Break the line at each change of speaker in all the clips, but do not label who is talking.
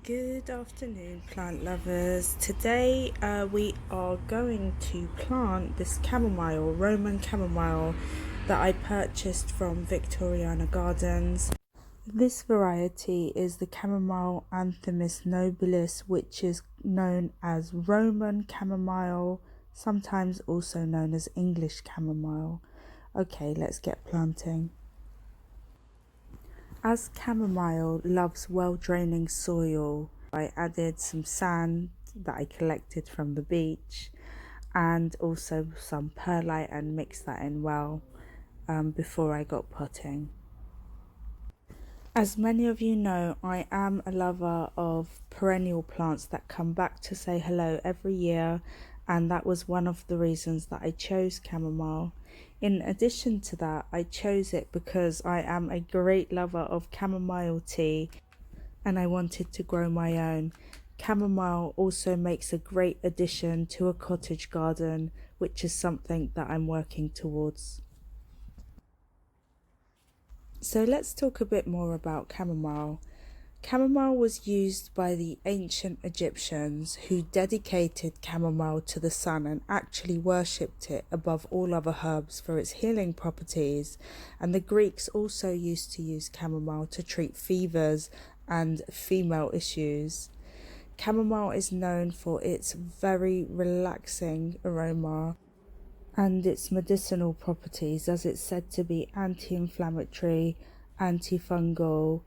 Good afternoon, plant lovers. Today we are going to plant this chamomile, Roman chamomile, that I purchased from Victoriana Gardens. This variety is the chamomile Anthemis Nobilis, which is known as Roman chamomile, sometimes also known as English chamomile. Okay, let's get planting. As chamomile loves well-draining soil, I added some sand that I collected from the beach and also some perlite and mixed that in well before I got potting. As many of you know, I am a lover of perennial plants that come back to say hello every year, and that was one of the reasons that I chose chamomile. In addition to that, I chose it because I am a great lover of chamomile tea and I wanted to grow my own. Chamomile also makes a great addition to a cottage garden, which is something that I'm working towards. So let's talk a bit more about chamomile. Chamomile was used by the ancient Egyptians, who dedicated chamomile to the sun and actually worshipped it above all other herbs for its healing properties. And the Greeks also used to use chamomile to treat fevers and female issues. Chamomile is known for its very relaxing aroma and its medicinal properties, as it's said to be anti-inflammatory, antifungal,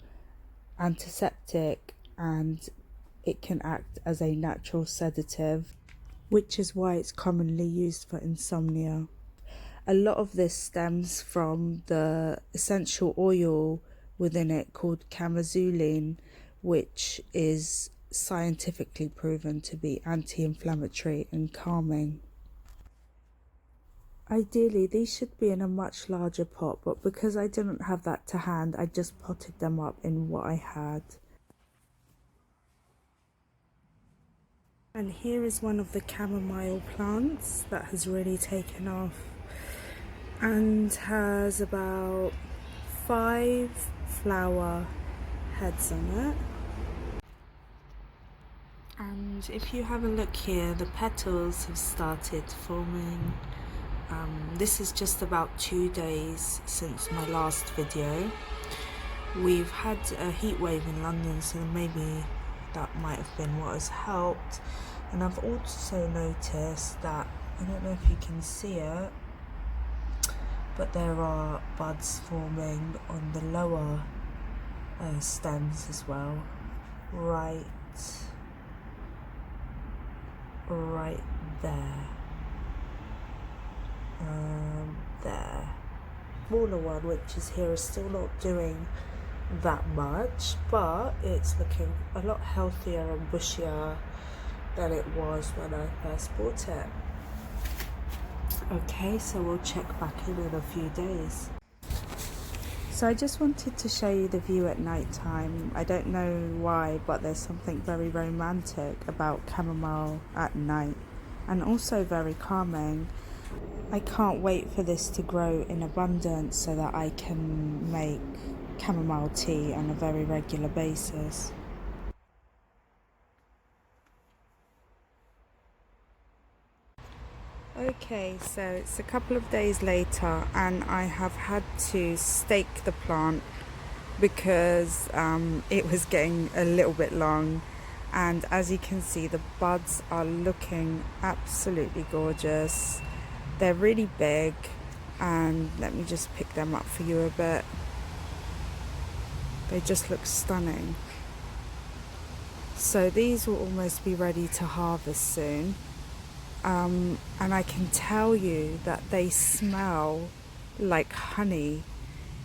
antiseptic, and it can act as a natural sedative, which is why it's commonly used for insomnia. A lot of this stems from the essential oil within it called chamomile, which is scientifically proven to be anti-inflammatory and calming. Ideally, these should be in a much larger pot, but because I didn't have that to hand, I just potted them up in what I had. And here is one of the chamomile plants that has really taken off and has about 5 flower heads on it. And if you have a look here, the petals have started forming. This is just about 2 days since my last video. We've had a heat wave in London, so maybe that might have been what has helped. And I've also noticed that, I don't know if you can see it, but there are buds forming on the lower stems as well, right there. There. Smaller one, which is here, is still not doing that much, but it's looking a lot healthier and bushier than it was when I first bought it. Okay, so we'll check back in a few days. So I just wanted to show you the view at night time. I don't know why, but there's something very romantic about chamomile at night, and also very calming. I can't wait for this to grow in abundance so that I can make chamomile tea on a very regular basis. Okay, so it's a couple of days later and I have had to stake the plant because it was getting a little bit long, and as you can see, the buds are looking absolutely gorgeous. They're really big, and let me just pick them up for you a bit. They just look stunning. So these will almost be ready to harvest soon. And I can tell you that they smell like honey,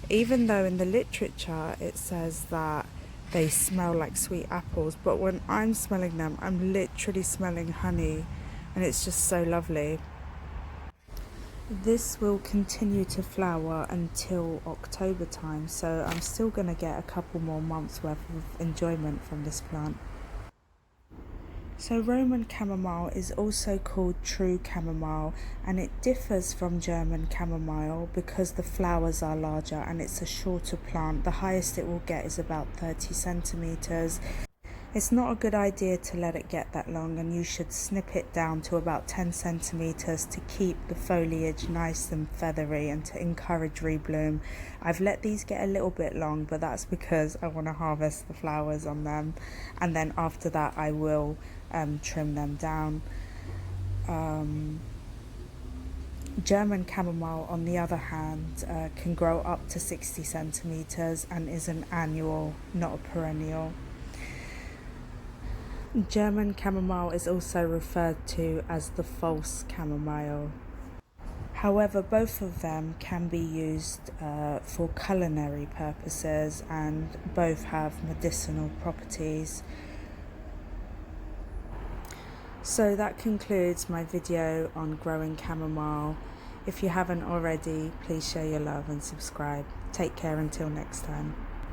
even though in the literature it says that they smell like sweet apples, but when I'm smelling them, I'm literally smelling honey, and it's just so lovely. This will continue to flower until October time, so I'm still going to get a couple more months worth of enjoyment from this plant. So Roman chamomile is also called true chamomile, and it differs from German chamomile because the flowers are larger and it's a shorter plant. The highest it will get is about 30 centimeters, It's not a good idea to let it get that long, and you should snip it down to about 10 centimeters to keep the foliage nice and feathery and to encourage rebloom. I've let these get a little bit long, but that's because I want to harvest the flowers on them, and then after that I will trim them down. German chamomile, on the other hand, can grow up to 60 centimeters and is an annual, not a perennial. German chamomile is also referred to as the false chamomile. However, both of them can be used for culinary purposes, and both have medicinal properties. So that concludes my video on growing chamomile. If you haven't already, please share your love and subscribe. Take care until next time.